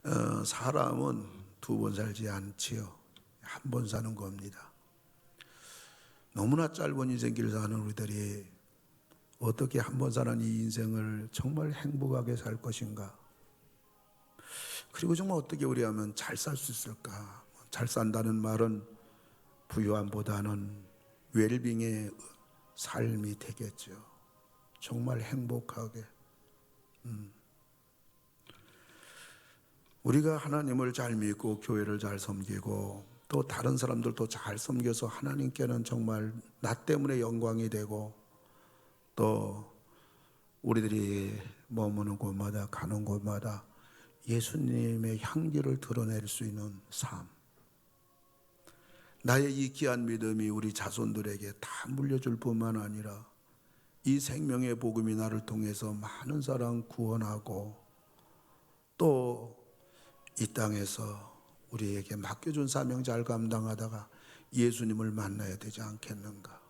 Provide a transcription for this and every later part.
사람은 두 번 살지 않지요. 한 번 사는 겁니다. 너무나 짧은 인생길을 사는 우리들이 어떻게 한 번 사는 이 인생을 정말 행복하게 살 것인가? 그리고 정말 어떻게 우리 하면 잘 살 수 있을까? 잘 산다는 말은 부유함보다는 웰빙의 삶이 되겠죠. 정말 행복하게. 우리가 하나님을 잘 믿고 교회를 잘 섬기고 또 다른 사람들도 잘 섬겨서 하나님께는 정말 나 때문에 영광이 되고 또 우리들이 머무는 곳마다 가는 곳마다 예수님의 향기를 드러낼 수 있는 삶. 나의 이 귀한 믿음이 우리 자손들에게 다 물려줄 뿐만 아니라 이 생명의 복음이 나를 통해서 많은 사람 구원하고 또 이 땅에서 우리에게 맡겨준 사명 잘 감당하다가 예수님을 만나야 되지 않겠는가?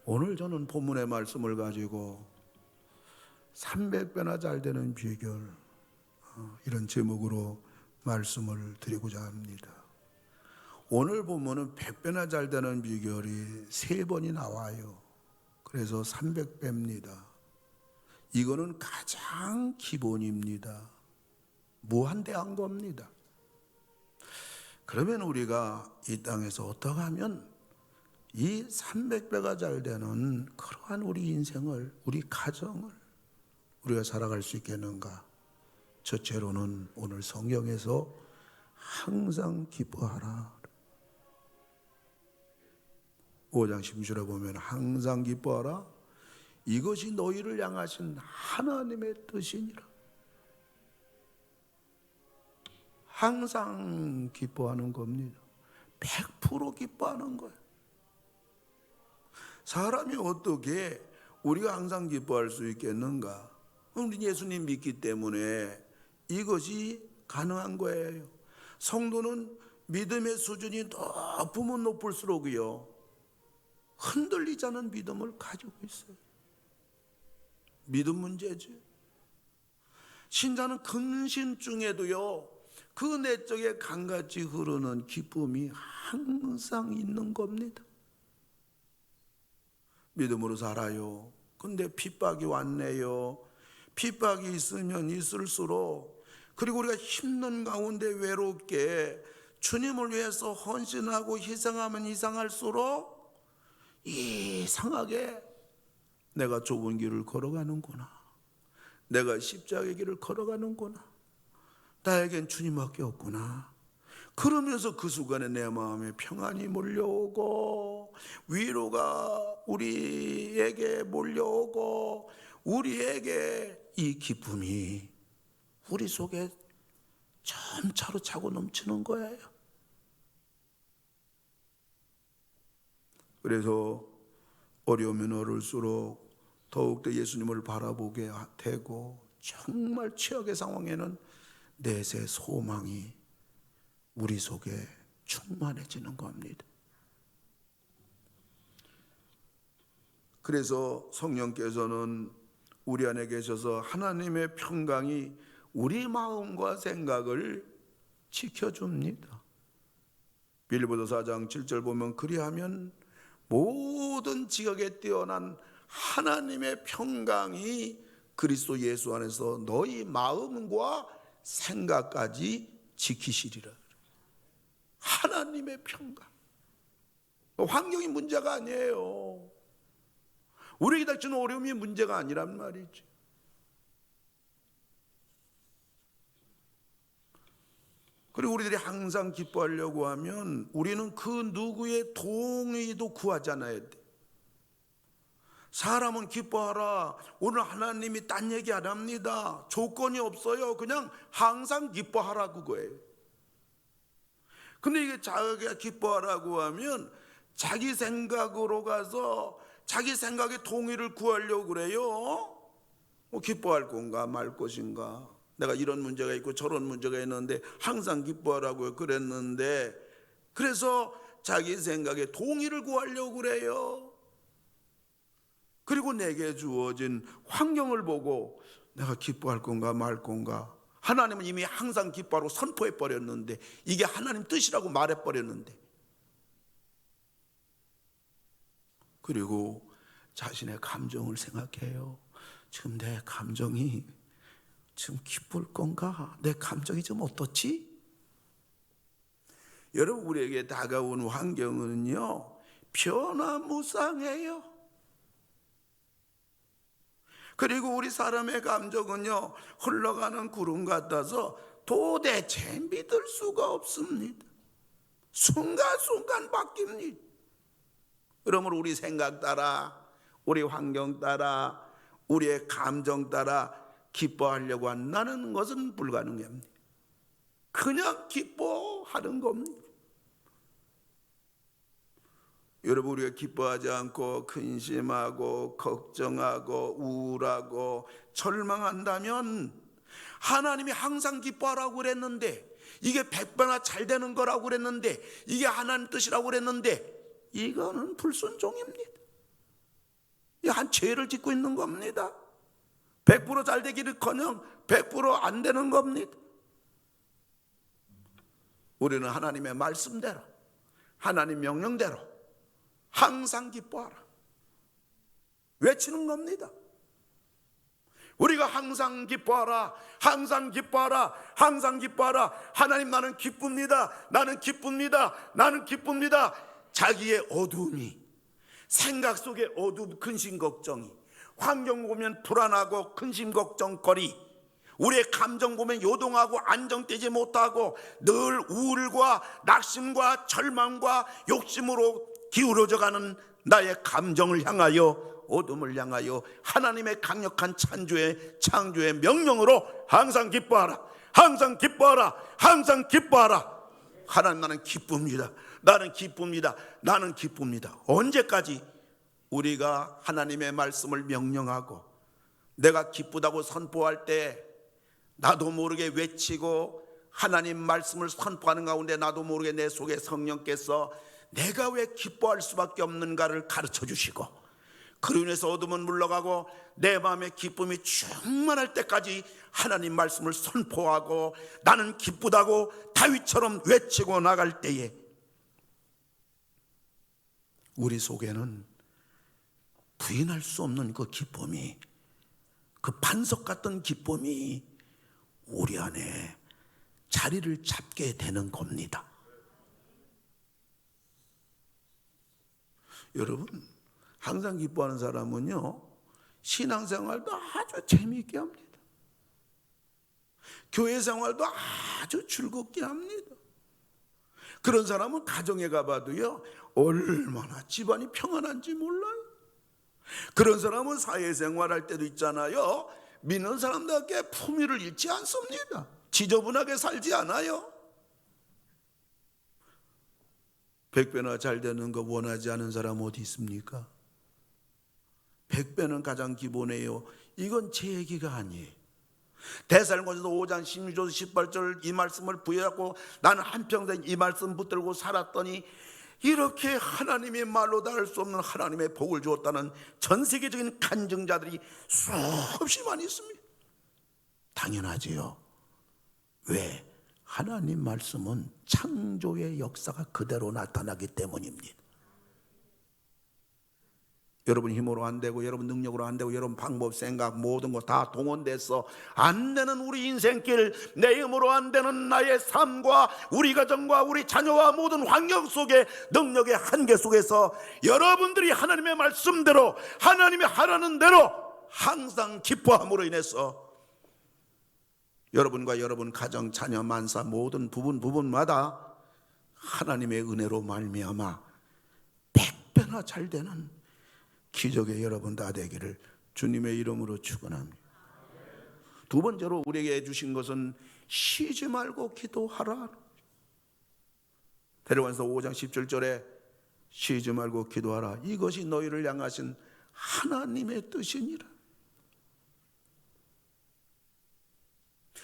오늘 저는 본문의 말씀을 가지고 300배나 잘 되는 비결, 이런 제목으로 말씀을 드리고자 합니다. 오늘 본문은 100배나 잘 되는 비결이 3번이 나와요. 그래서 300배입니다. 이거는 가장 기본입니다. 무한대한 겁니다. 그러면 우리가 이 땅에서 어떻게 하면 이 300배가 잘 되는 그러한 우리 인생을, 우리 가정을 우리가 살아갈 수 있겠는가? 첫째로는 오늘 성경에서 항상 기뻐하라. 5장 10절에 보면 항상 기뻐하라. 이것이 너희를 향하신 하나님의 뜻이니라. 항상 기뻐하는 겁니다. 100% 기뻐하는 거예요. 사람이 어떻게 우리가 항상 기뻐할 수 있겠는가? 우리 예수님 믿기 때문에 이것이 가능한 거예요. 성도는 믿음의 수준이 높으면 높을수록요 흔들리지 않은 믿음을 가지고 있어요. 믿음 문제지. 신자는 근심 중에도요 그 내적에 강같이 흐르는 기쁨이 항상 있는 겁니다. 믿음으로 살아요. 근데 핍박이 왔네요. 핍박이 있으면 있을수록, 그리고 우리가 힘든 가운데 외롭게 주님을 위해서 헌신하고 희생하면 희생할수록 이상하게 내가 좁은 길을 걸어가는구나, 내가 십자가의 길을 걸어가는구나, 나에겐 주님밖에 없구나. 그러면서 그 순간에 내 마음에 평안이 몰려오고 위로가 우리에게 몰려오고 우리에게 이 기쁨이 우리 속에 점차로 차고 넘치는 거예요. 그래서 어려우면 어려울수록 더욱더 예수님을 바라보게 되고, 정말 최악의 상황에는 내세 소망이 우리 속에 충만해지는 겁니다. 그래서 성령께서는 우리 안에 계셔서 하나님의 평강이 우리 마음과 생각을 지켜줍니다. 빌립보서 4장 7절 보면 그리하면 모든 지각에 뛰어난 하나님의 평강이 그리스도 예수 안에서 너희 마음과 생각까지 지키시리라. 하나님의 평강. 환경이 문제가 아니에요. 우리에게 닥치는 어려움이 문제가 아니란 말이지. 그리고 우리들이 항상 기뻐하려고 하면 우리는 그 누구의 동의도 구하지 않아야 돼. 사람은 기뻐하라. 오늘 하나님이 딴 얘기 안 합니다. 조건이 없어요. 그냥 항상 기뻐하라, 그거예요. 근데 이게 자기가 기뻐하라고 하면 자기 생각으로 가서 자기 생각의 동의를 구하려고 그래요. 기뻐할 건가 말 것인가, 내가 이런 문제가 있고 저런 문제가 있는데 항상 기뻐하라고 그랬는데, 그래서 자기 생각에 동의를 구하려고 그래요. 그리고 내게 주어진 환경을 보고 내가 기뻐할 건가 말 건가 하나님은 이미 항상 기뻐하라고 선포해 버렸는데, 이게 하나님 뜻이라고 말해 버렸는데, 그리고 자신의 감정을 생각해요. 지금 내 감정이 지금 기쁠 건가? 내 감정이 좀 어떻지? 여러분, 우리에게 다가온 환경은요, 변화무쌍해요. 그리고 우리 사람의 감정은요, 흘러가는 구름 같아서 도대체 믿을 수가 없습니다. 순간순간 바뀝니다. 그러므로 우리 생각 따라, 우리 환경 따라, 우리의 감정 따라 기뻐하려고 한다는 것은 불가능합니다. 그냥 기뻐하는 겁니다. 여러분, 우리가 기뻐하지 않고 근심하고 걱정하고 우울하고 절망한다면, 하나님이 항상 기뻐하라고 그랬는데, 이게 100배나 잘 되는 거라고 그랬는데, 이게 하나님 뜻이라고 그랬는데, 이거는 불순종입니다. 이 한 죄를 짓고 있는 겁니다. 100% 잘 되기는커녕 100% 안 되는 겁니다. 우리는 하나님의 말씀대로, 하나님 명령대로 항상 기뻐하라 외치는 겁니다. 우리가 항상 기뻐하라, 항상 기뻐하라, 항상 기뻐하라. 하나님, 나는 기쁩니다, 나는 기쁩니다, 나는 기쁩니다. 자기의 어두움이, 생각 속의 어두움, 근심 걱정이, 환경 보면 불안하고 근심 걱정거리, 우리의 감정 보면 요동하고 안정되지 못하고 늘 우울과 낙심과 절망과 욕심으로 기울어져가는 나의 감정을 향하여, 어둠을 향하여 하나님의 강력한 창조의 명령으로 항상 기뻐하라, 항상 기뻐하라, 항상 기뻐하라. 하나님, 나는 기쁩니다, 나는 기쁩니다, 나는 기쁩니다. 언제까지 우리가 하나님의 말씀을 명령하고 내가 기쁘다고 선포할 때 나도 모르게 외치고 하나님 말씀을 선포하는 가운데 나도 모르게 내 속에 성령께서 내가 왜 기뻐할 수밖에 없는가를 가르쳐 주시고, 그로 인해서 어둠은 물러가고 내 마음의 기쁨이 충만할 때까지 하나님 말씀을 선포하고 나는 기쁘다고 다윗처럼 외치고 나갈 때에 우리 속에는 부인할 수 없는 그 기쁨이, 그 반석 같은 기쁨이 우리 안에 자리를 잡게 되는 겁니다. 여러분, 항상 기뻐하는 사람은요, 신앙생활도 아주 재미있게 합니다. 교회 생활도 아주 즐겁게 합니다. 그런 사람은 가정에 가봐도요, 얼마나 집안이 평안한지 몰라요. 그런 사람은 사회생활할 때도 있잖아요, 믿는 사람답게 품위를 잃지 않습니다. 지저분하게 살지 않아요. 100배나 잘 되는 거 원하지 않은 사람 어디 있습니까? 100배는 가장 기본이에요. 이건 제 얘기가 아니에요. 데살로니가서 5장 16절 18절 이 말씀을 부여하고 나는 한평생 이 말씀 붙들고 살았더니 이렇게 하나님의 말로 다 할 수 없는 하나님의 복을 주었다는 전 세계적인 간증자들이 수없이 많이 있습니다. 당연하지요. 왜? 하나님 말씀은 창조의 역사가 그대로 나타나기 때문입니다. 여러분 힘으로 안 되고, 여러분 능력으로 안 되고, 여러분 방법, 생각 모든 거 다 동원돼서 안 되는 우리 인생길, 내 힘으로 안 되는 나의 삶과 우리 가정과 우리 자녀와 모든 환경 속에 능력의 한계 속에서 여러분들이 하나님의 말씀대로, 하나님이 하라는 대로 항상 기뻐함으로 인해서 여러분과 여러분 가정, 자녀, 만사 모든 부분마다 하나님의 은혜로 말미암아 100배나 잘 되는 기적의 여러분 다 되기를 주님의 이름으로 축원합니다. 두 번째로 우리에게 주신 것은 쉬지 말고 기도하라. 데려와서 5장 17절에 쉬지 말고 기도하라. 이것이 너희를 향하신 하나님의 뜻이니라.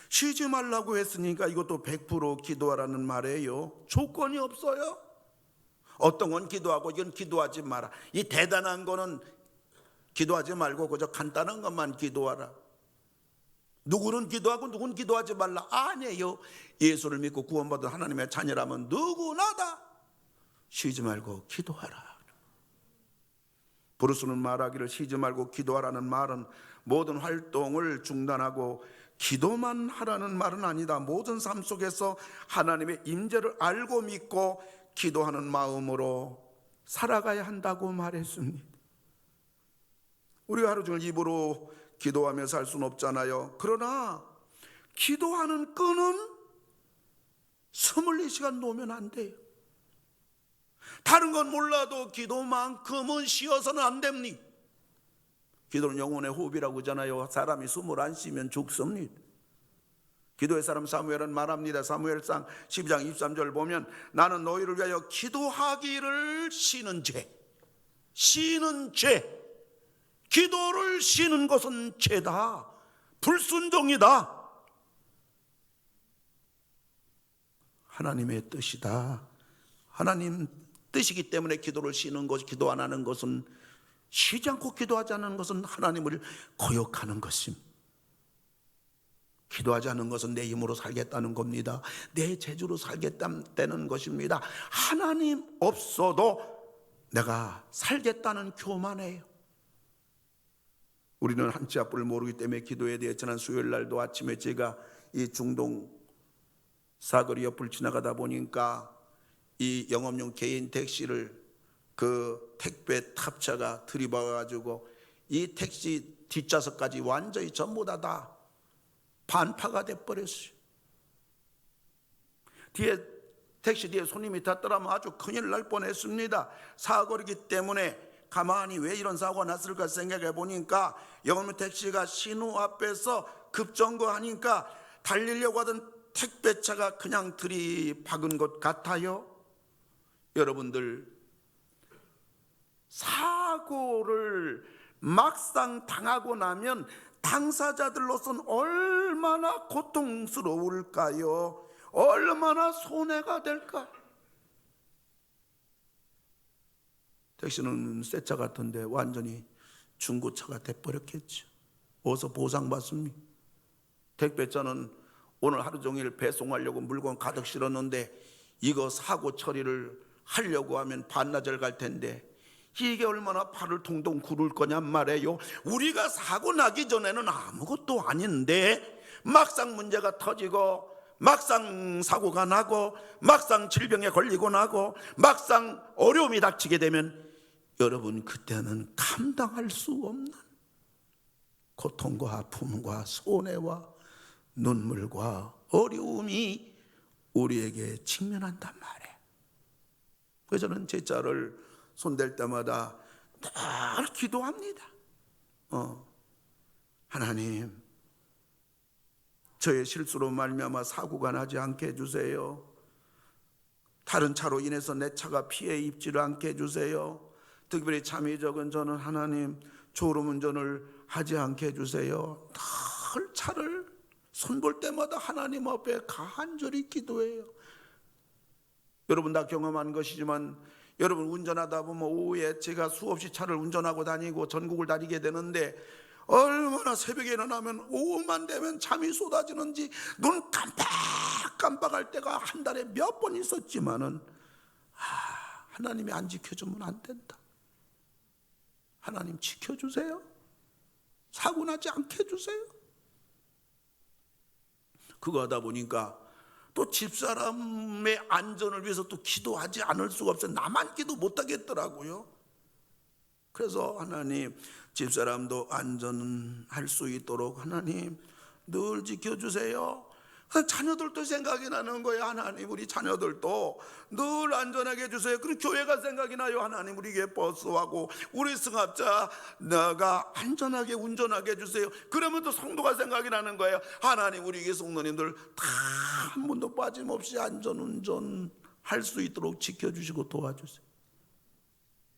쉬지 말라고 했으니까 이것도 100% 기도하라는 말이에요. 조건이 없어요. 어떤 건 기도하고 이건 기도하지 마라. 이 대단한 거는 기도하지 말고 그저 간단한 것만 기도하라. 누구는 기도하고 누구는 기도하지 말라. 아니에요. 예수를 믿고 구원받은 하나님의 자녀라면 누구나 다 쉬지 말고 기도하라. 브루스는 말하기를 쉬지 말고 기도하라는 말은 모든 활동을 중단하고 기도만 하라는 말은 아니다. 모든 삶 속에서 하나님의 임재를 알고 믿고 기도하는 마음으로 살아가야 한다고 말했습니다. 우리가 하루 종일 입으로 기도하며 살 수는 없잖아요. 그러나 기도하는 끈은 24시간 놓으면 안 돼요. 다른 건 몰라도 기도만큼은 쉬어서는 안 됩니다. 기도는 영혼의 호흡이라고 하잖아요. 사람이 숨을 안 쉬면 죽습니다. 기도의 사람 사무엘은 말합니다. 사무엘상 12장 23절 보면 나는 너희를 위하여 기도하기를 쉬는 죄. 기도를 쉬는 것은 죄다. 불순종이다. 하나님의 뜻이다. 하나님 뜻이기 때문에 기도를 쉬는 것, 기도 안 하는 것은, 쉬지 않고 기도하지 않는 것은 하나님을 거역하는 것입니다. 기도하지 않는 것은 내 힘으로 살겠다는 겁니다. 내 재주로 살겠다는 것입니다. 하나님 없어도 내가 살겠다는 교만이에요. 우리는 한치 앞을 모르기 때문에 기도에 대해 지난 수요일 날도 아침에 제가 이 중동 사거리 옆을 지나가다 보니까 이 영업용 개인 택시를 그 택배 탑차가 들이박아가지고 이 택시 뒷좌석까지 완전히 전부 다 반파가 돼버렸어요. 택시 뒤에 손님이 탔더라면 아주 큰일 날 뻔했습니다. 사거리이기 때문에 가만히 왜 이런 사고가 났을까 생각해 보니까 영업용 택시가 신호 앞에서 급정거하니까 달리려고 하던 택배차가 그냥 들이박은 것 같아요. 여러분들, 사고를 막상 당하고 나면 당사자들로서는 얼마나 고통스러울까요? 얼마나 손해가 될까? 택시는 새 차 같은데 완전히 중고차가 돼버렸겠죠. 어디서 보상받습니까? 택배차는 오늘 하루 종일 배송하려고 물건 가득 실었는데 이거 사고 처리를 하려고 하면 반나절 갈 텐데 이게 얼마나 팔을 동동 구를 거냔 말이에요. 우리가 사고 나기 전에는 아무것도 아닌데 막상 문제가 터지고 막상 사고가 나고 막상 질병에 걸리고 나고 막상 어려움이 닥치게 되면 여러분, 그때는 감당할 수 없는 고통과 아픔과 손해와 눈물과 어려움이 우리에게 직면한단 말이에요. 그래서 저는 제 차를 손댈 때마다 늘 기도합니다. 하나님, 저의 실수로 말미암아 사고가 나지 않게 해주세요. 다른 차로 인해서 내 차가 피해 입지를 않게 해주세요. 특별히 잠이 적은 저는 하나님 졸음운전을 하지 않게 해주세요. 늘 차를 손볼 때마다 하나님 앞에 간절히 기도해요. 여러분 다 경험한 것이지만 여러분 운전하다 보면 오후에 제가 수없이 차를 운전하고 다니고 전국을 다니게 되는데 얼마나 새벽에 일어나면 오후만 되면 잠이 쏟아지는지 눈 깜빡깜빡할 때가 한 달에 몇 번 있었지만은 하나님이 안 지켜주면 안 된다. 하나님 지켜주세요. 사고 나지 않게 해주세요. 그거 하다 보니까 또 집사람의 안전을 위해서 또 기도하지 않을 수가 없어요. 나만 기도 못하겠더라고요. 그래서 하나님, 집사람도 안전할 수 있도록 하나님 늘 지켜주세요. 자녀들도 생각이 나는 거예요. 하나님, 우리 자녀들도 늘 안전하게 해주세요. 그리고 교회가 생각이 나요. 하나님, 우리 교회 버스하고 우리 승합차 내가 안전하게 운전하게 해주세요. 그러면 또 성도가 생각이 나는 거예요. 하나님, 우리 교회 성도님들 다 한 번도 빠짐없이 안전운전 할 수 있도록 지켜주시고 도와주세요.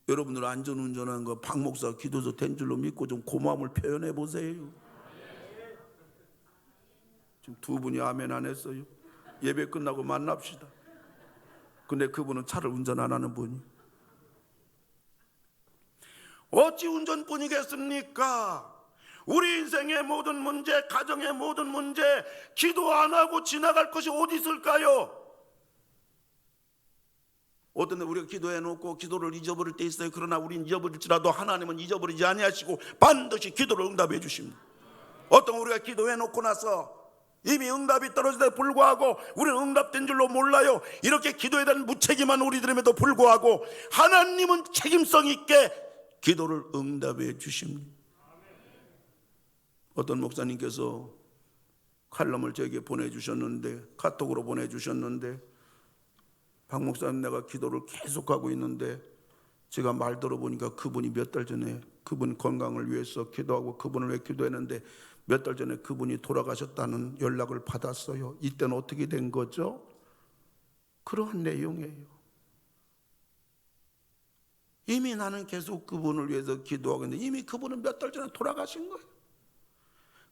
여러분들 안전운전한 거 박 목사 기도서 된 줄로 믿고 좀 고마움을 표현해 보세요. 지금 두 분이 아멘 안 했어요. 예배 끝나고 만납시다. 근데 그분은 차를 운전 안 하는 분이 어찌 운전뿐이겠습니까? 우리 인생의 모든 문제, 가정의 모든 문제, 기도 안 하고 지나갈 것이 어디 있을까요? 어떤 데 우리가 기도해 놓고 기도를 잊어버릴 때 있어요. 그러나 우리는 잊어버릴지라도 하나님은 잊어버리지 아니하시고 반드시 기도를 응답해 주십니다. 어떤 우리가 기도해 놓고 나서 이미 응답이 떨어지는데 불구하고 우리는 응답된 줄로 몰라요. 이렇게 기도에 대한 무책임한 우리들임에도 불구하고 하나님은 책임성 있게 기도를 응답해 주십니다. 어떤 목사님께서 칼럼을 저에게 보내주셨는데, 카톡으로 보내주셨는데, 박 목사님, 내가 기도를 계속하고 있는데 제가 말 들어보니까 그분이 몇 달 전에 그분 건강을 위해서 기도하고 그분을 왜 기도했는데 몇 달 전에 그분이 돌아가셨다는 연락을 받았어요. 이때는 어떻게 된 거죠? 그러한 내용이에요. 이미 나는 계속 그분을 위해서 기도하고 있는데 이미 그분은 몇 달 전에 돌아가신 거예요.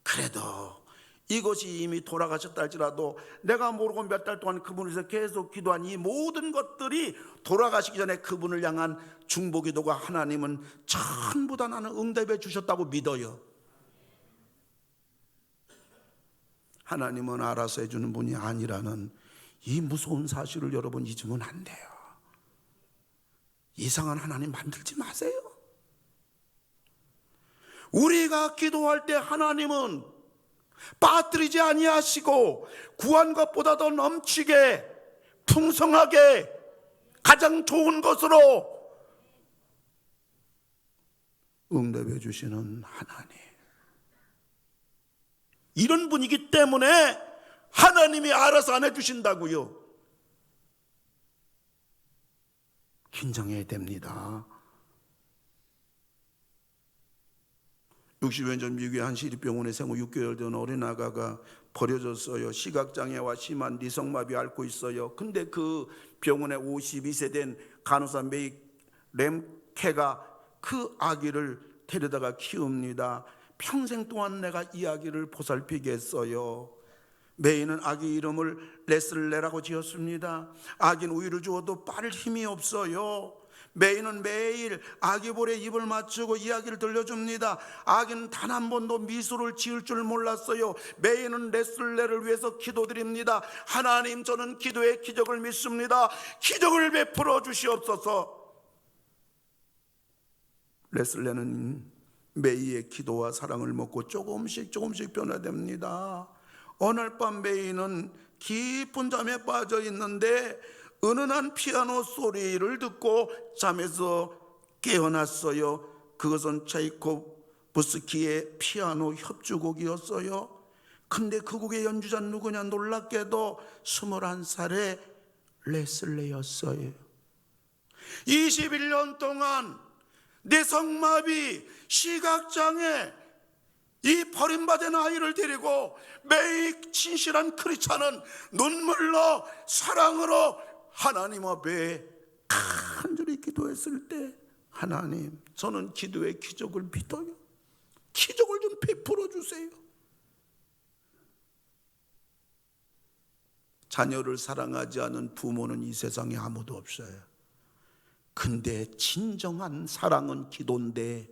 그래도 이것이 이미 돌아가셨다 할지라도 내가 모르고 몇 달 동안 그분을 위해서 계속 기도한 이 모든 것들이 돌아가시기 전에 그분을 향한 중보기도가 하나님은 전부 다 나는 응답해 주셨다고 믿어요. 하나님은 알아서 해주는 분이 아니라는 이 무서운 사실을 여러분 잊으면 안 돼요. 이상한 하나님 만들지 마세요. 우리가 기도할 때 하나님은 빠뜨리지 아니하시고 구한 것보다 더 넘치게 풍성하게 가장 좋은 것으로 응답해 주시는 하나님, 이런 분이기 때문에 하나님이 알아서 안 해주신다고요. 긴장해야 됩니다. 60여 년 전 미국의 한 시립병원에 생후 6개월 된 어린아가가 버려졌어요. 시각장애와 심한 뇌성마비 앓고 있어요. 근데 그 병원에 52세 된 간호사 메이 램케가 그 아기를 데려다가 키웁니다. 평생 동안 내가 이 아기를 보살피겠어요. 메이는 아기 이름을 레슬레라고 지었습니다. 아기는 우유를 주어도 빨 힘이 없어요. 메이는 매일 아기 볼에 입을 맞추고 이야기를 들려줍니다. 아기는 단 한 번도 미소를 지을 줄 몰랐어요. 메이는 레슬레를 위해서 기도드립니다. 하나님, 저는 기도의 기적을 믿습니다. 기적을 베풀어 주시옵소서. 레슬레는 메이의 기도와 사랑을 먹고 조금씩 변화됩니다. 어느 날 밤 메이는 깊은 잠에 빠져 있는데 은은한 피아노 소리를 듣고 잠에서 깨어났어요. 그것은 차이코프스키의 피아노 협주곡이었어요. 근데 그 곡의 연주자는 누구냐? 놀랍게도 21살의 레슬레였어요. 21년 동안 뇌성마비, 시각장애, 이 버림받은 아이를 데리고 매일 진실한 크리스찬은 눈물로 사랑으로 하나님 앞에 간절히 기도했을 때, 하나님, 저는 기도의 기적을 믿어요. 기적을 좀 베풀어 주세요. 자녀를 사랑하지 않은 부모는 이 세상에 아무도 없어요. 근데 진정한 사랑은 기도인데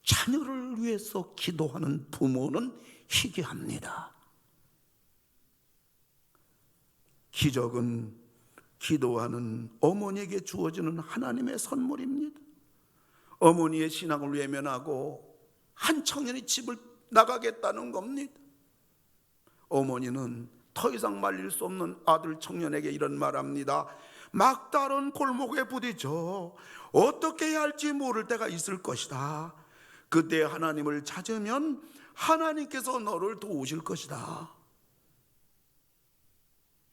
자녀를 위해서 기도하는 부모는 희귀합니다. 기적은 기도하는 어머니에게 주어지는 하나님의 선물입니다. 어머니의 신앙을 외면하고 한 청년이 집을 나가겠다는 겁니다. 어머니는 더 이상 말릴 수 없는 아들 청년에게 이런 말합니다. 막다른 골목에 부딪혀 어떻게 해야 할지 모를 때가 있을 것이다. 그때 하나님을 찾으면 하나님께서 너를 도우실 것이다.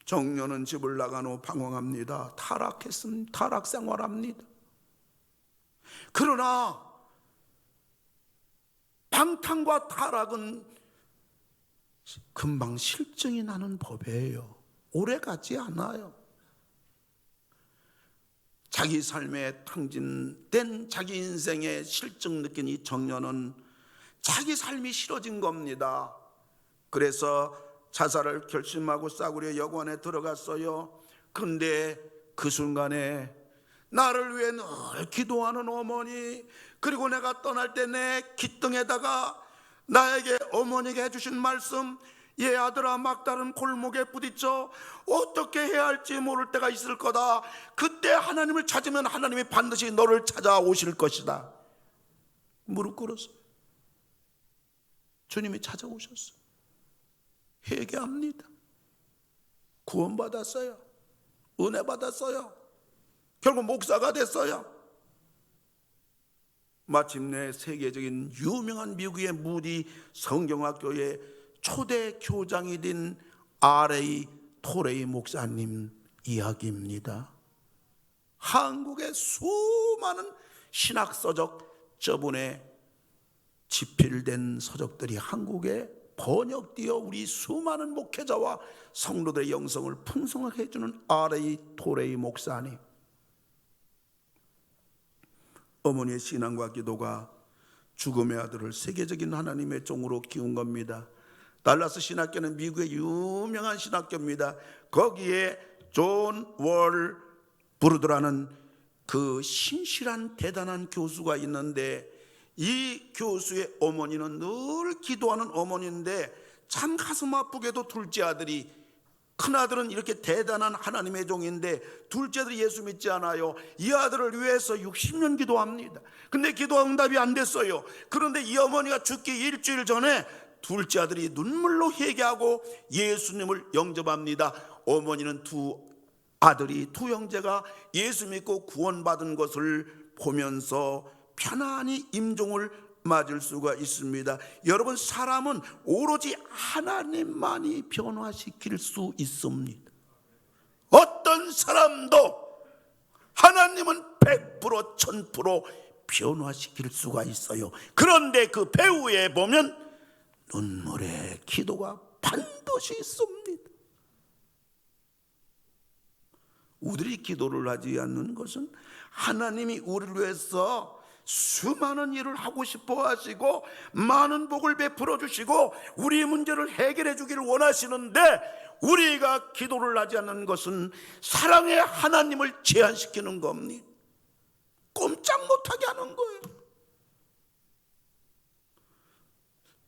청년은 집을 나간 후 방황합니다. 타락 생활합니다. 그러나 방탕과 타락은 금방 실증이 나는 법이에요. 오래 가지 않아요. 자기 삶에 탕진된 자기 인생의 실증 느낀 이 청년은 자기 삶이 싫어진 겁니다. 그래서 자살을 결심하고 싸구려 여관에 들어갔어요. 근데 그 순간에 나를 위해 늘 기도하는 어머니, 그리고 내가 떠날 때 내 귓등에다가 나에게 어머니가 해주신 말씀, 얘 아들아 막다른 골목에 부딪혀 어떻게 해야 할지 모를 때가 있을 거다. 그때 하나님을 찾으면 하나님이 반드시 너를 찾아오실 것이다. 무릎 꿇었어요. 주님이 찾아오셨어요. 회개합니다. 구원받았어요. 은혜 받았어요. 결국 목사가 됐어요. 마침내 세계적인 유명한 미국의 무디 성경학교의 초대 교장이 된 R.A. 토레이 목사님 이야기입니다. 한국의 수많은 신학서적, 저번에 집필된 서적들이 한국에 번역되어 우리 수많은 목회자와 성도들의 영성을 풍성하게 해주는 R.A. 토레이 목사님, 어머니의 신앙과 기도가 죽음의 아들을 세계적인 하나님의 종으로 키운 겁니다. 달라스 신학교는 미국의 유명한 신학교입니다. 거기에 존 월 브루드라는 그 신실한 대단한 교수가 있는데, 이 교수의 어머니는 늘 기도하는 어머니인데 참 가슴 아프게도 둘째 아들이, 큰아들은 이렇게 대단한 하나님의 종인데 둘째 아들이 예수 믿지 않아요. 이 아들을 위해서 60년 기도합니다. 근데 기도 응답이 안 됐어요. 그런데 이 어머니가 죽기 일주일 전에 둘째 아들이 눈물로 회개하고 예수님을 영접합니다. 어머니는 두 아들이, 두 형제가 예수 믿고 구원받은 것을 보면서 편안히 임종을 맞을 수가 있습니다. 여러분, 사람은 오로지 하나님만이 변화시킬 수 있습니다. 어떤 사람도 하나님은 100% 1000% 변화시킬 수가 있어요. 그런데 그 배후에 보면 눈물의 기도가 반드시 있습니다. 우리들이 기도를 하지 않는 것은 하나님이 우리를 위해서 수많은 일을 하고 싶어 하시고 많은 복을 베풀어 주시고 우리의 문제를 해결해 주기를 원하시는데, 우리가 기도를 하지 않는 것은 사랑의 하나님을 제한시키는 겁니다. 꼼짝 못하게 하는 거예요.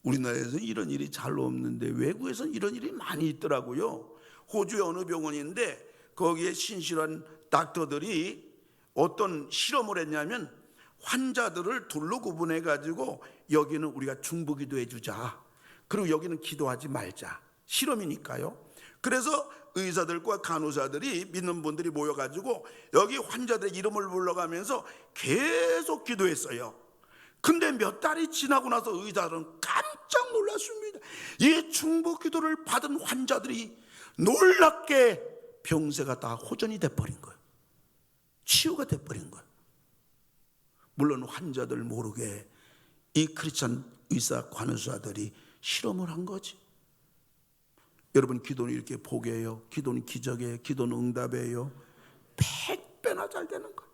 우리나라에서 이런 일이 잘 없는데 외국에서는 이런 일이 많이 있더라고요. 호주의 어느 병원인데 거기에 신실한 닥터들이 어떤 실험을 했냐면, 환자들을 둘로 구분해 가지고 여기는 우리가 중보기도 해주자, 그리고 여기는 기도하지 말자. 실험이니까요. 그래서 의사들과 간호사들이, 믿는 분들이 모여가지고 여기 환자들의 이름을 불러가면서 계속 기도했어요. 근데 몇 달이 지나고 나서 의사들은 깜짝 놀랐습니다. 이 중보기도를 받은 환자들이 놀랍게 병세가 다 호전이 돼버린 거예요. 치유가 돼버린 거예요. 물론 환자들 모르게 이 크리스찬 의사 간호사들이 실험을 한 거지. 여러분, 기도는 이렇게 복이에요. 기도는 기적이에요. 기도는 응답이에요. 100배나 잘 되는 거예요.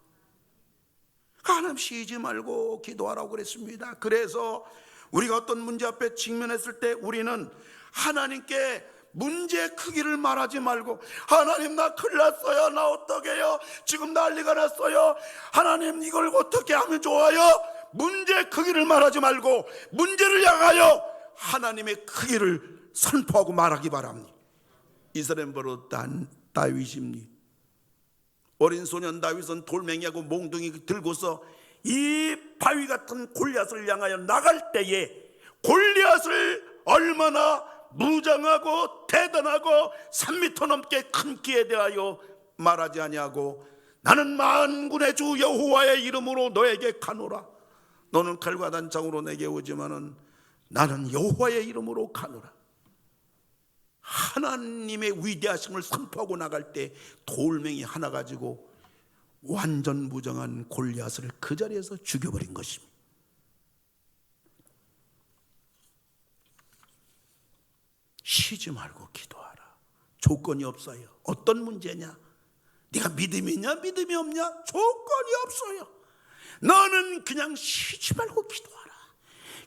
하나님 쉬지 말고 기도하라고 그랬습니다. 그래서 우리가 어떤 문제 앞에 직면했을 때 우리는 하나님께 문제의 크기를 말하지 말고, 하나님 나 큰일 났어요, 나 어떡해요, 지금 난리가 났어요, 하나님 이걸 어떻게 하면 좋아요, 문제의 크기를 말하지 말고 문제를 향하여 하나님의 크기를 선포하고 말하기 바랍니다. 이스라엘 버릇 다윗입니다. 어린 소년 다윗은 돌멩이하고 몽둥이 들고서 이 바위 같은 골리앗을 향하여 나갈 때에 골리앗을 얼마나 무장하고 대단하고 3m 넘게 큰 키에 대하여 말하지 아니하고, 나는 만군의 주 여호와의 이름으로 너에게 가노라. 너는 칼과 단창으로 내게 오지만은 나는 여호와의 이름으로 가노라. 하나님의 위대하심을 선포하고 나갈 때 돌멩이 하나 가지고 완전 무장한 골리앗을 그 자리에서 죽여버린 것입니다. 쉬지 말고 기도하라. 조건이 없어요. 어떤 문제냐? 네가 믿음이 있냐 믿음이 없냐? 조건이 없어요. 너는 그냥 쉬지 말고 기도하라.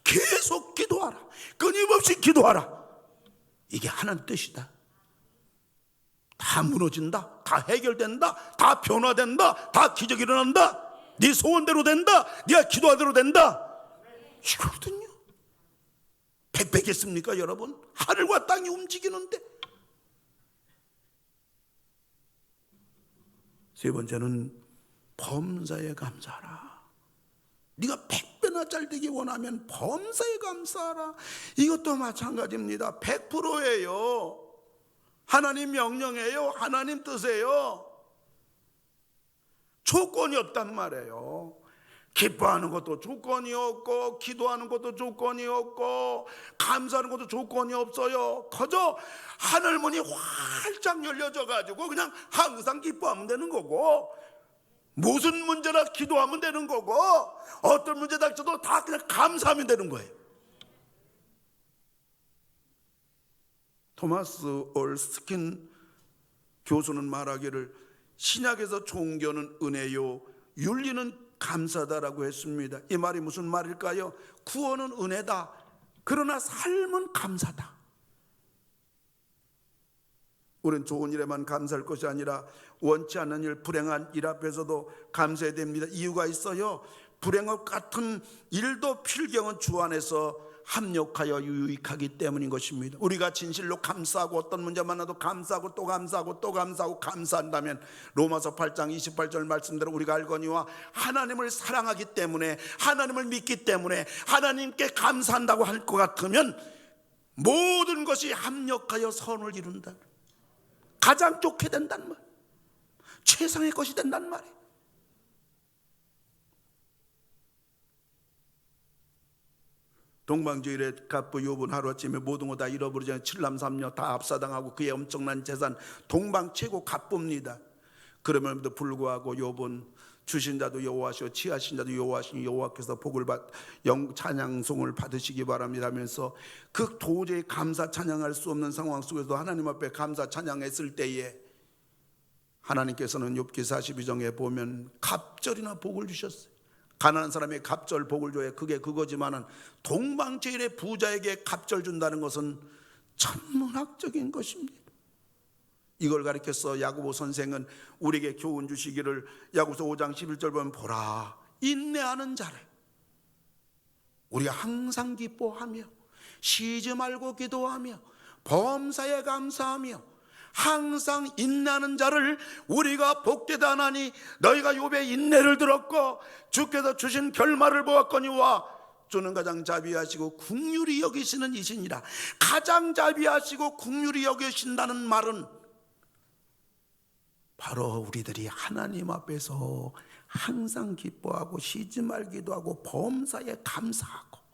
계속 기도하라. 끊임없이 기도하라. 이게 하나님 뜻이다. 다 무너진다, 다 해결된다, 다 변화된다, 다 기적이 일어난다, 네 소원대로 된다, 네가 기도하대로 된다, 이거거든요. 빼겠습니까 여러분? 하늘과 땅이 움직이는데. 세 번째는 범사에 감사하라. 네가 100배나 잘 되기 원하면 범사에 감사하라. 이것도 마찬가지입니다. 100%예요. 하나님 명령이에요. 하나님 뜻이에요. 조건이 없단 말이에요. 기뻐하는 것도 조건이 없고, 기도하는 것도 조건이 없고, 감사하는 것도 조건이 없어요. 그저 하늘문이 활짝 열려져 가지고 그냥 항상 기뻐하면 되는 거고, 무슨 문제나 기도하면 되는 거고, 어떤 문제 닥쳐도 다 그냥 감사하면 되는 거예요. 토마스 올스킨 교수는 말하기를 신약에서 종교는 은혜요, 윤리는 감사다라고 했습니다. 이 말이 무슨 말일까요? 구원은 은혜다. 그러나 삶은 감사다. 우리는 좋은 일에만 감사할 것이 아니라 원치 않는 일, 불행한 일 앞에서도 감사해야 됩니다. 이유가 있어요. 불행업 같은 일도 필경은 주 안에서 합력하여 유익하기 때문인 것입니다. 우리가 진실로 감사하고 어떤 문제 만나도 감사하고 또 감사하고 또 감사하고 감사한다면 로마서 8장 28절 말씀대로 우리가 알거니와 하나님을 사랑하기 때문에, 하나님을 믿기 때문에 하나님께 감사한다고 할 것 같으면 모든 것이 합력하여 선을 이룬다. 가장 좋게 된단 말, 최상의 것이 된단 말이에요. 동방주일에 갑부 욥은 하루아침에 모든 거 다 잃어버리자 칠남삼녀 다 압사당하고 그의 엄청난 재산, 동방 최고 갑부입니다. 그럼에도 불구하고 욥은 주신 자도 여호와시오 취하신 자도 여호와시니 여호와께서 복을 찬양송을 받으시기 바랍니다 하면서 그 도저히 감사 찬양할 수 없는 상황 속에서 하나님 앞에 감사 찬양했을 때에 하나님께서는 욥기 42장에 보면 갑절이나 복을 주셨어요. 가난한 사람의 갑절 복을 줘야 그게 그거지만은 동방제일의 부자에게 갑절 준다는 것은 천문학적인 것입니다. 이걸 가리켜서 야고보 선생은 우리에게 교훈 주시기를 야고보서 5장 11절 보면 보라 인내하는 자를 우리가 항상 기뻐하며 쉬지 말고 기도하며 범사에 감사하며 항상 인내하는 자를 우리가 복되다 하나니 너희가 욥의 인내를 들었고 주께서 주신 결말을 보았거니와 주는 가장 자비하시고 긍휼히 여기시는 이시니라. 가장 자비하시고 긍휼히 여기신다는 말은 바로 우리들이 하나님 앞에서 항상 기뻐하고 쉬지 말기도 하고 범사에 감사하고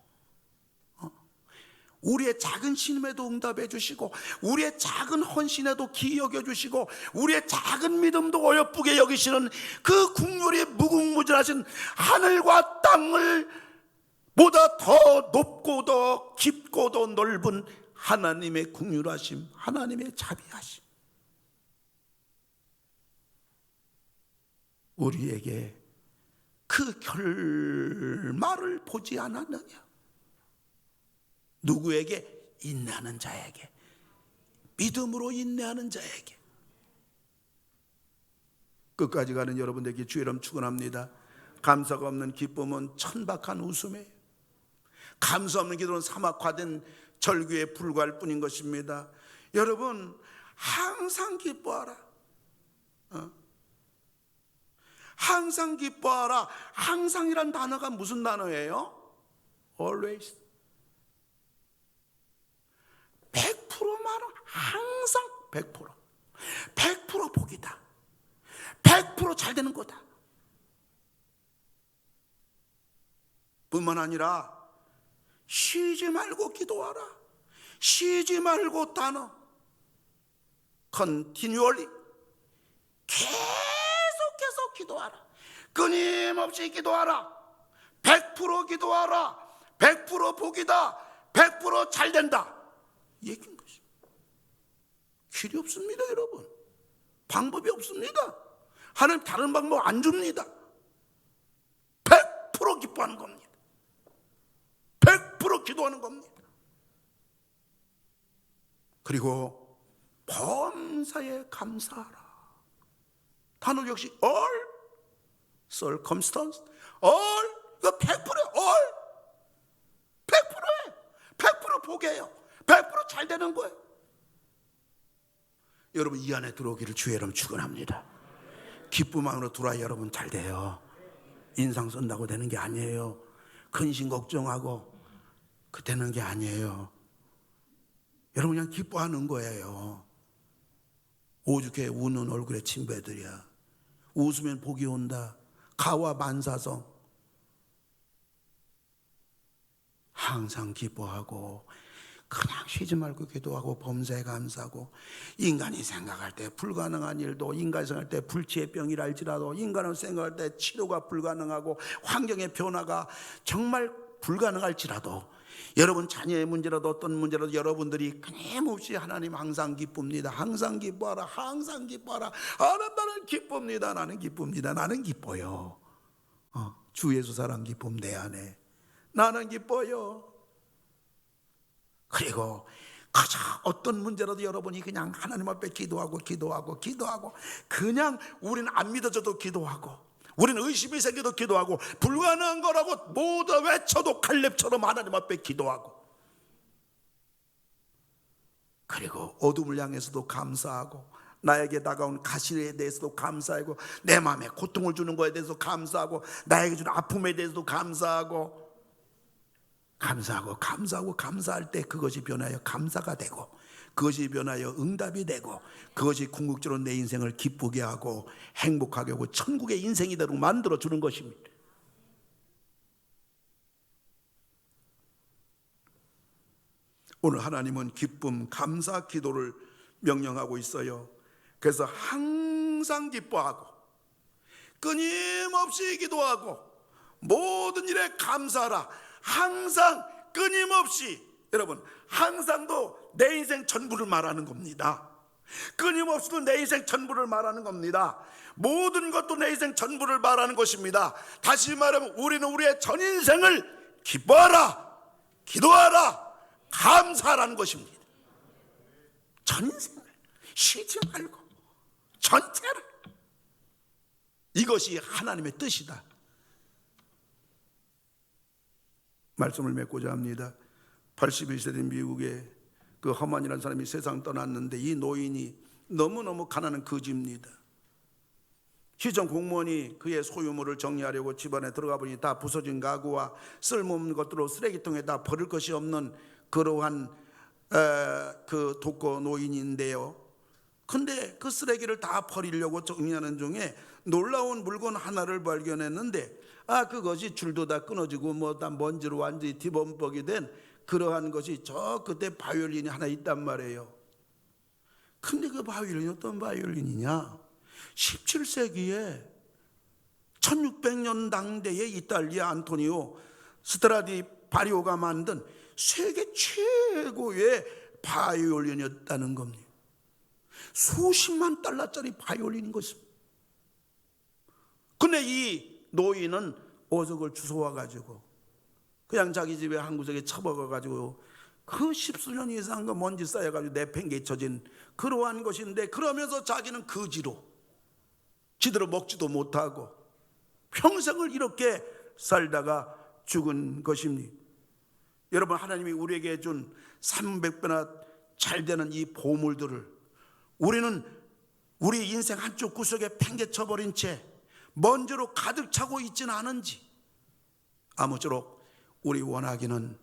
우리의 작은 신임에도 응답해 주시고 우리의 작은 헌신에도 기여겨 주시고 우리의 작은 믿음도 어여쁘게 여기시는 그 긍휼이 무궁무진하신 하늘과 땅을 보다 더 높고 더 깊고 더 넓은 하나님의 긍휼하심, 하나님의 자비하심, 우리에게 그 결말을 보지 않았느냐? 누구에게? 인내하는 자에게, 믿음으로 인내하는 자에게. 끝까지 가는 여러분들에게 주의 이름 축원합니다. 감사가 없는 기쁨은 천박한 웃음이에요. 감사 없는 기도는 사막화된 절규에 불과할 뿐인 것입니다. 여러분 항상 기뻐하라. 항상 기뻐하라. 항상이란 단어가 무슨 단어예요? Always. 100%만 항상 100% 복이다. 100% 잘 되는 거다. 뿐만 아니라 쉬지 말고 기도하라. 쉬지 말고 단어 continually 계속해서 기도하라. 끊임없이 기도하라. 100% 기도하라. 100% 복이다. 100% 잘 된다. 얘기인 것입니다. 길이 없습니다, 여러분. 방법이 없습니다. 하나님 다른 방법 안 줍니다. 100% 기뻐하는 겁니다. 100% 기도하는 겁니다. 그리고 범사에 감사하라. 단어 역시 all, circumstance, all, 이거 100%에 all, 100%에 100% 복이에요. 100%잘 되는 거예요. 여러분 이 안에 들어오기를 주의 이름 축원합니다. 기쁨 안으로 들어와 여러분 잘 돼요. 인상 쓴다고 되는 게 아니에요. 근심 걱정하고 그 되는 게 아니에요. 여러분 그냥 기뻐하는 거예요. 오죽해 우는 얼굴에 침배들이야. 웃으면 복이 온다. 가와 만사성. 항상 기뻐하고 그냥 쉬지 말고 기도하고 범사에 감사하고, 인간이 생각할 때 불가능한 일도 인간이 생각할 때 불치의 병이라 할지라도, 인간은 생각할 때 치료가 불가능하고 환경의 변화가 정말 불가능할지라도, 여러분 자녀의 문제라도 어떤 문제라도 여러분들이 끊임없이 하나님 항상 기쁩니다. 항상 기뻐하라. 항상 기뻐하라. 나는 기쁩니다. 나는 기쁩니다. 나는 기뻐요. 주 예수 사랑 기쁨 내 안에. 나는 기뻐요. 그리고 그저 어떤 문제라도 여러분이 그냥 하나님 앞에 기도하고 그냥 우리는 안 믿어져도 기도하고, 우리는 의심이 생겨도 기도하고, 불가능한 거라고 모두 외쳐도 칼렙처럼 하나님 앞에 기도하고, 그리고 어둠을 향해서도 감사하고, 나에게 다가온 가시에 대해서도 감사하고, 내 마음에 고통을 주는 거에 대해서 감사하고, 나에게 주는 아픔에 대해서도 감사하고 감사할 때 그것이 변하여 감사가 되고, 그것이 변하여 응답이 되고, 그것이 궁극적으로 내 인생을 기쁘게 하고 행복하게 하고 천국의 인생이 되도록 만들어 주는 것입니다. 오늘 하나님은 기쁨, 감사 기도를 명령하고 있어요. 그래서 항상 기뻐하고 끊임없이 기도하고 모든 일에 감사하라. 항상 끊임없이. 여러분 항상도 내 인생 전부를 말하는 겁니다. 끊임없이도 내 인생 전부를 말하는 겁니다. 모든 것도 내 인생 전부를 말하는 것입니다. 다시 말하면 우리는 우리의 전 인생을 기뻐하라, 기도하라, 감사하라는 것입니다. 전 인생을 쉬지 말고 전체를. 이것이 하나님의 뜻이다. 말씀을 맺고자 합니다. 81세 된 미국의 그 허만이라는 사람이 세상 떠났는데, 이 노인이 너무너무 가난한 거지입니다. 시청 공무원이 그의 소유물을 정리하려고 집안에 들어가 보니 다 부서진 가구와 쓸모없는 것들로 쓰레기통에 다 버릴 것이 없는 그러한 그 독거 노인인데요. 근데 그 쓰레기를 다 버리려고 정리하는 중에 놀라운 물건 하나를 발견했는데, 그것이 줄도 다 끊어지고 뭐 다 먼지로 완전히 뒤범벅이 된 그러한 것이 저 끝에 바이올린이 하나 있단 말이에요. 근데 그 바이올린이 어떤 바이올린이냐? 17세기에 1600년 당대의 이탈리아 안토니오 스트라디바리오가 만든 세계 최고의 바이올린이었다는 겁니다. 수십만 달러짜리 바이올린인 것입니다. 근데 이 노인은 어디서 그걸 주워와가지고 그냥 자기 집에 한 구석에 처박아가지고 그 십수년 이상 그 먼지 쌓여가지고 내팽개쳐진 그러한 것인데, 그러면서 자기는 거지로 지대로 먹지도 못하고 평생을 이렇게 살다가 죽은 것입니다. 여러분 하나님이 우리에게 준 300배나 잘 되는 이 보물들을 우리는 우리 인생 한쪽 구석에 팽개쳐버린 채 먼지로 가득 차고 있지는 않은지, 아무쪼록 우리 원하기는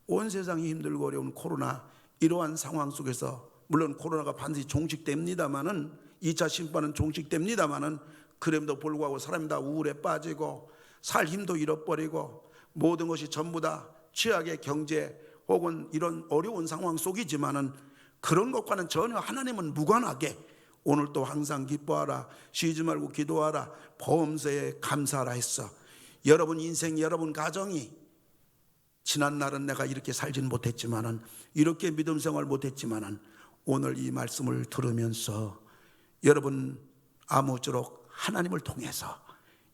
온 세상이 힘들고 어려운 코로나 이러한 상황 속에서, 물론 코로나가 반드시 종식됩니다마는, 2차 심판은 종식됩니다마는, 그럼에도 불구하고 사람이 다 우울에 빠지고 살 힘도 잃어버리고 모든 것이 전부 다 최악의 경제 혹은 이런 어려운 상황 속이지만은, 그런 것과는 전혀 하나님은 무관하게 오늘도 항상 기뻐하라, 쉬지 말고 기도하라, 범사에 감사하라 했어. 여러분 인생, 여러분 가정이 지난 날은 내가 이렇게 살진 못했지만은, 이렇게 믿음 생활 못했지만은, 오늘 이 말씀을 들으면서 여러분 아무쪼록 하나님을 통해서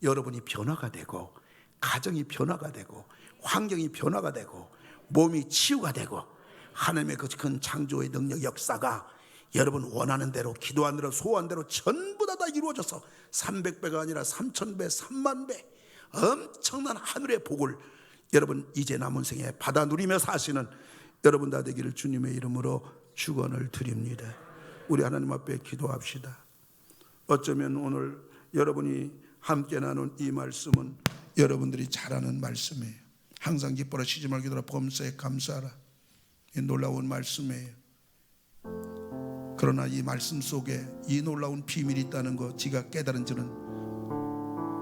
여러분이 변화가 되고, 가정이 변화가 되고, 환경이 변화가 되고, 몸이 치유가 되고, 하나님의 그 큰 창조의 능력 역사가 여러분 원하는 대로, 기도한 대로, 소원 대로 전부 다 이루어져서 300배가 아니라 3000배, 30,000배 엄청난 하늘의 복을 여러분 이제 남은 생에 받아 누리며 사시는 여러분 다 되기를 주님의 이름으로 축원을 드립니다. 우리 하나님 앞에 기도합시다. 어쩌면 오늘 여러분이 함께 나눈 이 말씀은 여러분들이 잘 아는 말씀이에요. 항상 기뻐라 쉬지 말고 기도하라 범사에 감사하라. 이 놀라운 말씀이에요. 그러나 이 말씀 속에 이 놀라운 비밀이 있다는 거 지가 깨달은 지는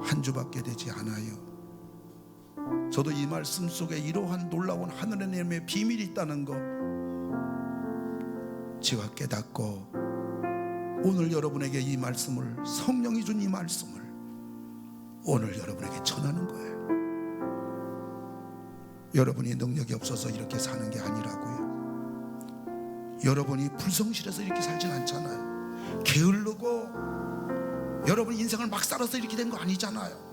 한 주밖에 되지 않아요. 저도 이 말씀 속에 이러한 놀라운 하늘의 내림의 비밀이 있다는 거 지가 깨닫고 오늘 여러분에게 이 말씀을, 성령이 준 이 말씀을 오늘 여러분에게 전하는 거예요. 여러분이 능력이 없어서 이렇게 사는 게 아니라고요. 여러분이 불성실해서 이렇게 살진 않잖아요. 게으르고 여러분 인생을 막 살아서 이렇게 된 거 아니잖아요.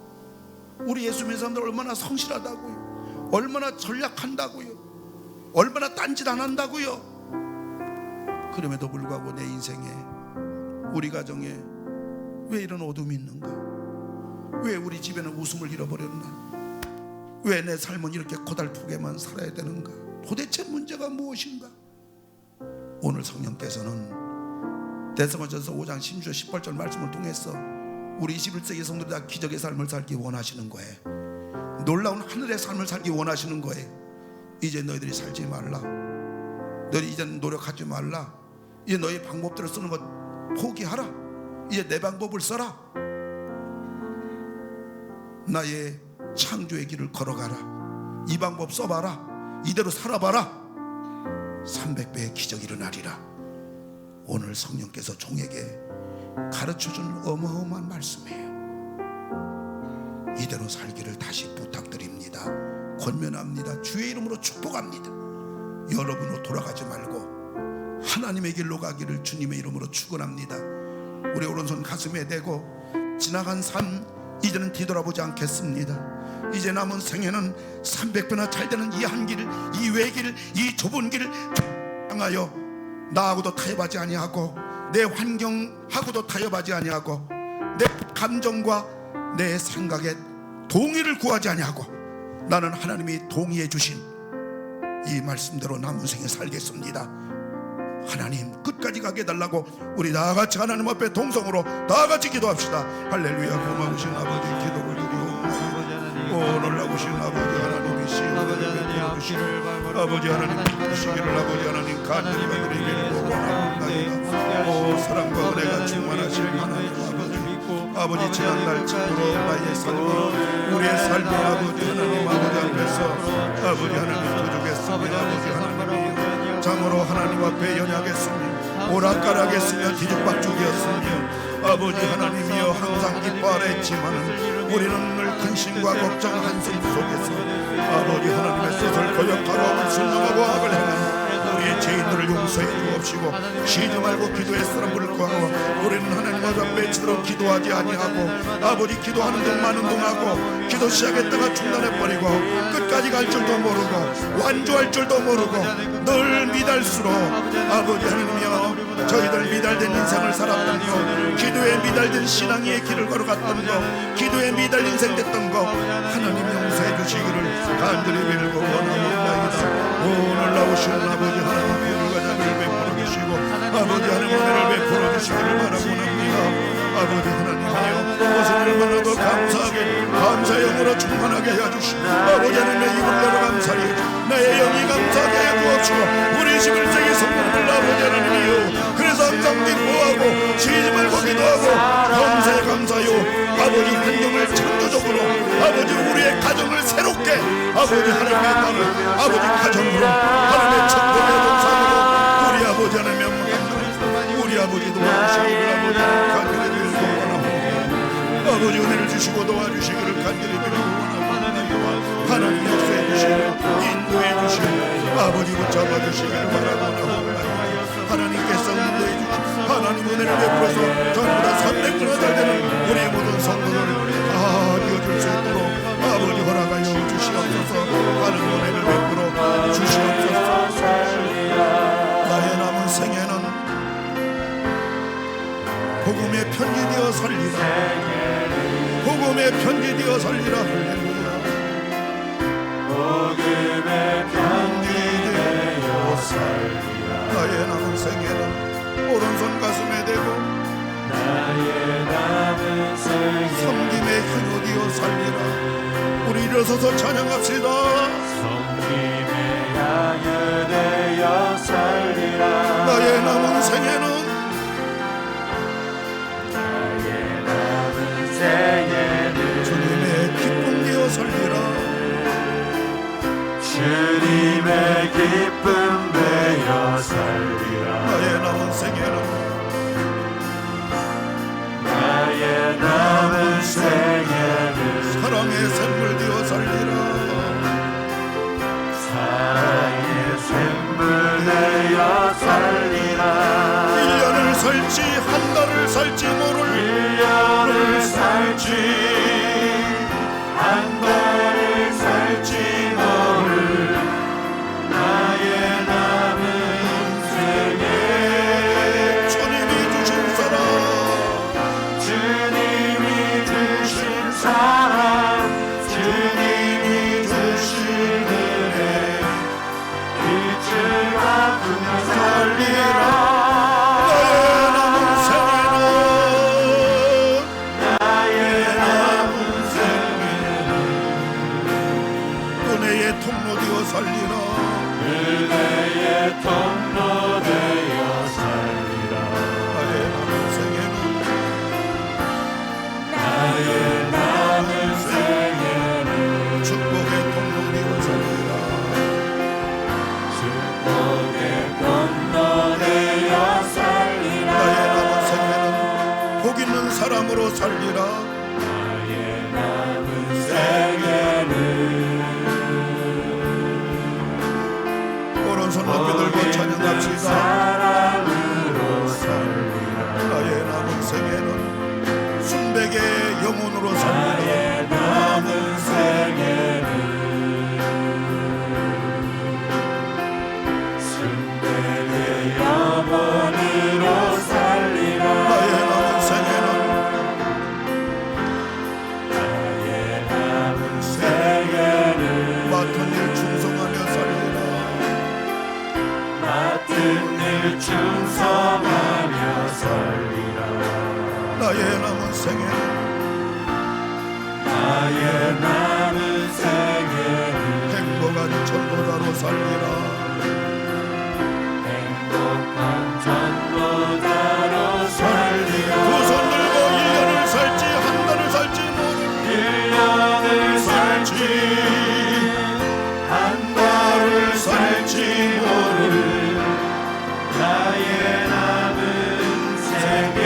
우리 예수 믿는 사람들 얼마나 성실하다고요, 얼마나 전략한다고요, 얼마나 딴짓 안 한다고요. 그럼에도 불구하고 내 인생에, 우리 가정에 왜 이런 어둠이 있는가? 왜 우리 집에는 웃음을 잃어버렸나? 왜 내 삶은 이렇게 고달프게만 살아야 되는가? 도대체 문제가 무엇인가? 오늘 성령께서는 데살로니가전서 5장 16절 18절 말씀을 통해서 우리 21세기 성도들이 다 기적의 삶을 살기 원하시는 거예요. 놀라운 하늘의 삶을 살기 원하시는 거예요. 이제 너희들이 살지 말라. 너희 이제는 노력하지 말라. 이제 너희 방법대로 쓰는 것 포기하라. 이제 내 방법을 써라. 나의 창조의 길을 걸어가라. 이 방법 써봐라. 이대로 살아봐라. 300배의 기적이 일어나리라. 오늘 성령께서 종에게 가르쳐준 어마어마한 말씀이에요. 이대로 살기를 다시 부탁드립니다. 권면합니다. 주의 이름으로 축복합니다. 여러분으로 돌아가지 말고 하나님의 길로 가기를 주님의 이름으로 축원합니다. 우리 오른손 가슴에 대고 지나간 삶 이제는 뒤돌아보지 않겠습니다. 이제 남은 생애는 300배나 잘 되는 이 한 길을, 이 외길을, 이 좁은 길을 향하여 나하고도 타협하지 아니하고 내 환경하고도 타협하지 아니하고 내 감정과 내 생각에 동의를 구하지 아니하고 나는 하나님이 동의해 주신 이 말씀대로 남은 생에 살겠습니다. 하나님 끝까지 가게 해달라고 우리 다같이 하나님 앞에 동성으로 다같이 기도합시다. 할렐루야. 고마우신 아버지 기도를 드리옵나이다. 놀라우신 아버지 하나님이시여 아버지 하나님 주시기를 아버지 하나님 간절히 드리기를 원하옵나이다. 사랑과 은혜가 충만하신 하나님 아버지 지난날 참으로 나의 삶을 우리의 삶을 아버지 하나님 아버지 앞에서 아버지 하나님 부족했으며 아버지 하나님이 참으로 하나님 앞에 연약했으며 오락가락했으며 뒤죽박죽이었으며 아버지 하나님이여 항상 기뻐하라 했지만은 우리는 늘 근심과 걱정 한숨 속에서 아버지 하나님의 뜻을 거역하고 불순종하고 악을 행하는 우리의 죄인들을 용서해 주옵시고 쉬지 말고 기도의 사람을 구하고 우리는 하나님 앞에 제대로 기도하지 아니하고 아버지 기도하는 동 마는 동하고 기도 시작했다가 중단해버리고 끝까지 갈 줄도 모르고 완주할 줄도 모르고 늘 미달수록 아버지 하나님이여 저희들 미달된 인생을 살았던 거, 기도에 미달된 신앙의 길을 걸어갔던 거, 기도에 미달 인생 됐던 거 하나님 용서해 주시기를 간절히 빌고 원하옵나이다. 오늘 나오시는 아버지 하나님 우리가 자비를 베풀어 주시고 아버지 하나님 은혜를 베풀어 주시기를 바라옵나이다. 아버지 하나님이여 무엇을 얼마나 더 감사하게 감사의 영으로 충만하게 해주시고 아버지 하나님의 입을 열어 감사히 나의 영이 감사하게 해주옵시고 우리 21세기 성도들 아버지 하나님이여 그래서 항상 기뻐하고 쉬지 말고 기도하고 감사에 감사요 아버지 환경을 창조적으로 아버지 우리의 가정을 새롭게 아버지 하나님의 나를 아버지 가정으로 하나님의 천국의 동산으로 우리 아버지 하나님의 우리 아버지 도와주시기를 아버지 간절히 빌고 원하고 아버지 은혜를 주시고 도와주시기를 간절히 빌고 원하고 하나님 역사해 주시고 인도해 주시고 아버지 붙잡아 주시기를 바라고 하나님께서 인도해 주시고 하나님 은혜를 베풀어서 전부 다 300%나 잘 되는 우리 모든 성도들을 다 이어줄 수 있도록 아버지 허락하여 주시옵소서. 하는 은혜를 베풀어 주시옵소서. 나의 남은 생애는 복음의 편지되어 살리라. 복음의 편지되어 살리라. 할렐루야. 복음의 편지되어 살리라. 나의 남은 생애는 오른손 가슴에 대고 나의 남은 생애는 섬김의 향유 되어 살리라. 우리 일어서서 찬양합시다. 섬김의 향유 되어 살리라. 나의 남은 생애는 주님의 기쁨 되어 살리라. 주님의 기쁨 되어 살리라. 나의 남은 생애는 사랑의 샘물 되어 살리라. 사랑의 샘물 되어 살리라. 1년을 살지 한 달을 살지 모를 1년을 살지 한 달을 살지 모를 나의 남은 생애 주님이 주신 사랑 주님이 주신 사랑 주님이 주신 은혜 빛을 바꾸며 살리라. 살리라. 은혜의 통로 되어 살리라. 나의 남은 생애는 축복의 통로 되어 살리라. 축복의 통로 되어 살리라. 나의 남은 생애는 복 있는 사람으로 살리라. 나의 남은 생애는 오른손 높이 들고 찬양합시다. 사랑으로 살리라. 나의 남은 생애는 순백의 영혼으로 살리라. 나의 남은 생애는 순백의 영혼으로 살리라. 나의 남은 생애는 맡은 일 충성하며 살리라. 맡은 일 충성하며 살리라. 나의 남은 생애는 행복한 전도자로 살리라. 행복한 전도자로 살리라. 두 손 들고 1년을 살지 한 달을 살지 모를 1년을 살지 한 달을 살지 모를 나의 남은 생애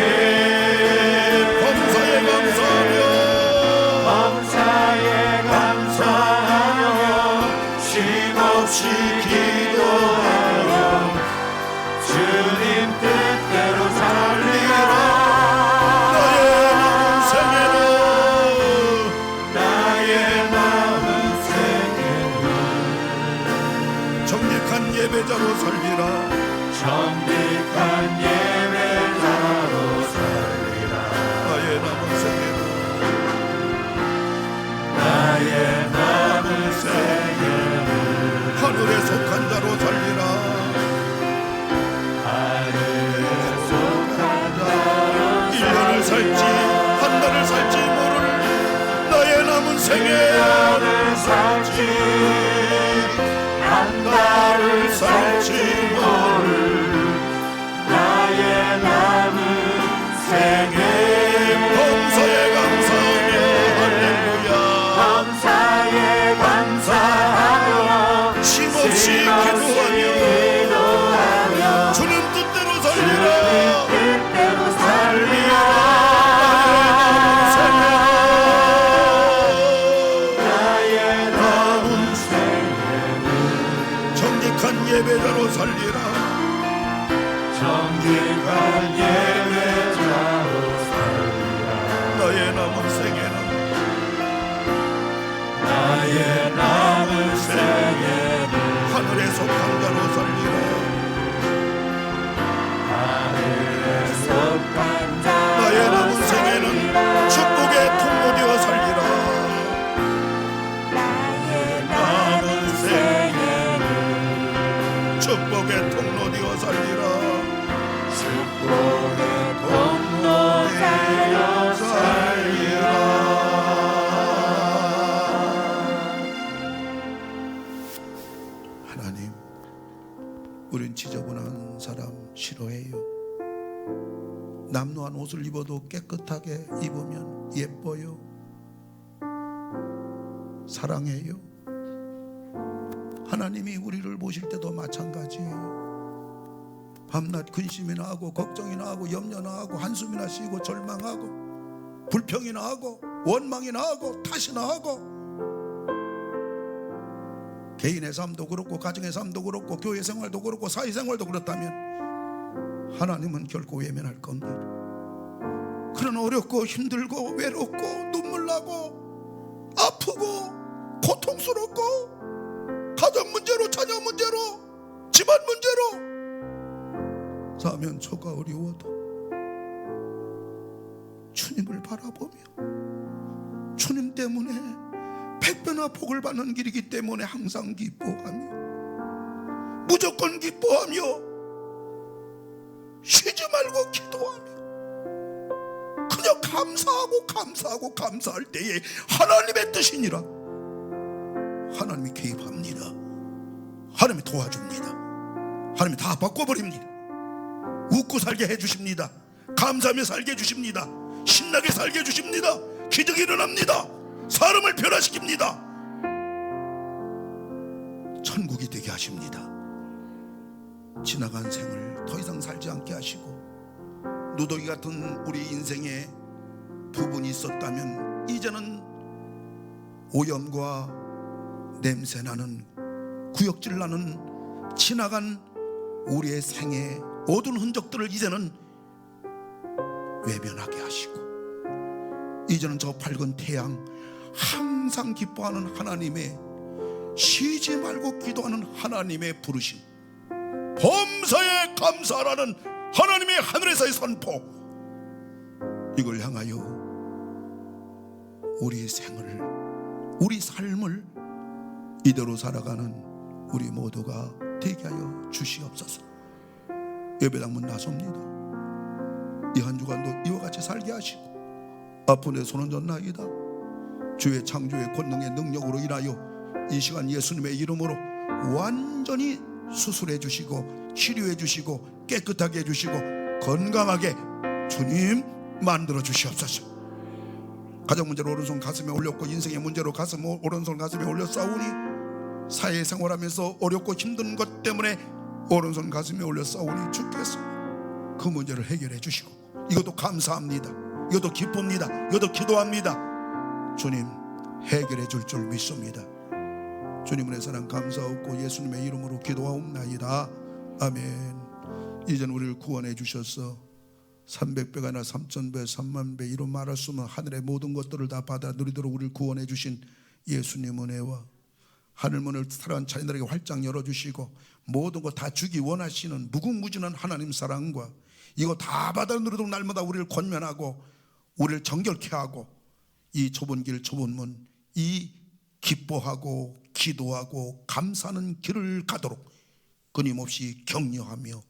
범사에 감사하며 쉼없이 기도하며 주님 뜻대로 살리라. 나의 남은 생애는 정직한 예배자로 살리라. 정직한 예배자로 살리라. 나의 남은 생애는 하늘에 속한 자로 살리라. 하늘에 속한 자로 1년을 살지 한 달을 살지 모를 나의 남은 생애 1년을 살지 한 달을 살지 모를 나의 남은 생애 범사에 감사하며 할렐루야. 감사에 감사하며 쉼없이 기도하며 주님 뜻대로 살리라. 뜻대로 살리라. 나의 남은 생애는 정직한 예배자로 살리라. 정직한 예배자로 살리라. 나의 남은 생애는 하늘에 속한 자로 살리라. 나의 남은 생애는 축복의 통로 되어 살리라. 축복의 남루한 옷을 입어도 깨끗하게 입으면 예뻐요. 사랑해요. 하나님이 우리를 보실 때도 마찬가지예요. 밤낮 근심이나 하고 걱정이나 하고 염려나 하고 한숨이나 쉬고 절망하고 불평이나 하고 원망이나 하고 탓이나 하고 개인의 삶도 그렇고 가정의 삶도 그렇고 교회 생활도 그렇고 사회생활도 그렇다면 하나님은 결코 외면할 겁니다. 그런 어렵고 힘들고 외롭고 눈물나고 아프고 고통스럽고 가정 문제로 자녀 문제로 집안 문제로 사면 초가 어려워도 주님을 바라보며 주님 때문에 백배나 복을 받는 길이기 때문에 항상 기뻐하며 무조건 기뻐하며 쉬지 말고 기도하며 그냥 감사하고 감사할 때에 하나님의 뜻이니라 하나님이 개입합니다. 하나님이 도와줍니다. 하나님이 다 바꿔버립니다. 웃고 살게 해주십니다. 감사하며 살게 해주십니다. 신나게 살게 해주십니다. 기적이 일어납니다. 사람을 변화시킵니다. 천국이 되게 하십니다. 지나간 생을 더 이상 살지 않게 하시고 누더기 같은 우리 인생에 부분이 있었다면 이제는 오염과 냄새나는 구역질 나는 지나간 우리의 생의 모든 흔적들을 이제는 외면하게 하시고 이제는 저 밝은 태양 항상 기뻐하는 하나님의 쉬지 말고 기도하는 하나님의 부르심 범사에 감사라는 하나님의 하늘에서의 선포 이걸 향하여 우리 생을 우리 삶을 이대로 살아가는 우리 모두가 되게 하여 주시옵소서. 예배당문 나섭니다. 이 한 주간도 이와 같이 살게 하시고 아픈 내 손은 졌나이다. 주의 창조의 권능의 능력으로 인하여 이 시간 예수님의 이름으로 완전히 수술해 주시고 치료해 주시고 깨끗하게 해주시고 건강하게 주님 만들어 주시옵소서. 가정 문제로 오른손 가슴에 올렸고 인생의 문제로 오른손 가슴에 올려 싸우니 사회생활하면서 어렵고 힘든 것 때문에 오른손 가슴에 올려 싸우니 주께서 그 문제를 해결해 주시고 이것도 감사합니다. 이것도 기쁩니다. 이것도 기도합니다. 주님 해결해 줄 줄 믿습니다. 주님의 사랑 감사하고 예수님의 이름으로 기도하옵나이다. 아멘. 이제는 우리를 구원해 주셔서 300배가 아니라 3000배 30,000배 이로 말할 수 없는 하늘의 모든 것들을 다 받아 누리도록 우리를 구원해 주신 예수님 은혜와 하늘문을 사랑하는 자녀들에게 활짝 열어주시고 모든 것 다 주기 원하시는 무궁무진한 하나님 사랑과 이거 다 받아 누리도록 날마다 우리를 권면하고 우리를 정결케 하고 이 좁은 길 좁은 문 이 기뻐하고 기도하고 감사하는 길을 가도록 끊임없이 격려하며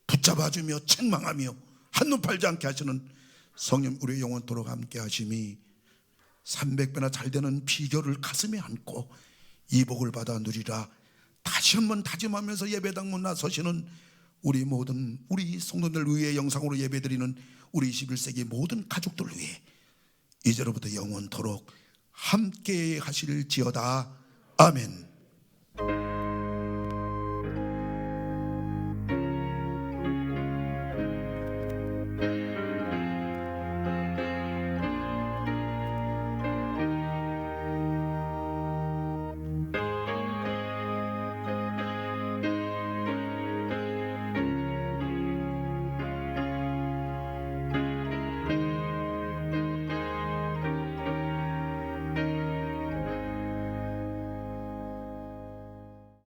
붙잡아주며 책망하며 한눈 팔지 않게 하시는 성령 우리의 영원토록 함께 하심이 300배나 잘 되는 비결을 가슴에 안고 이 복을 받아 누리라 다시 한번 다짐하면서 예배당 문 나서시는 우리 모든 우리 성도들 위해 영상으로 예배드리는 우리 21세기 모든 가족들 위해 이제로부터 영원토록 함께 하실지어다. 아멘.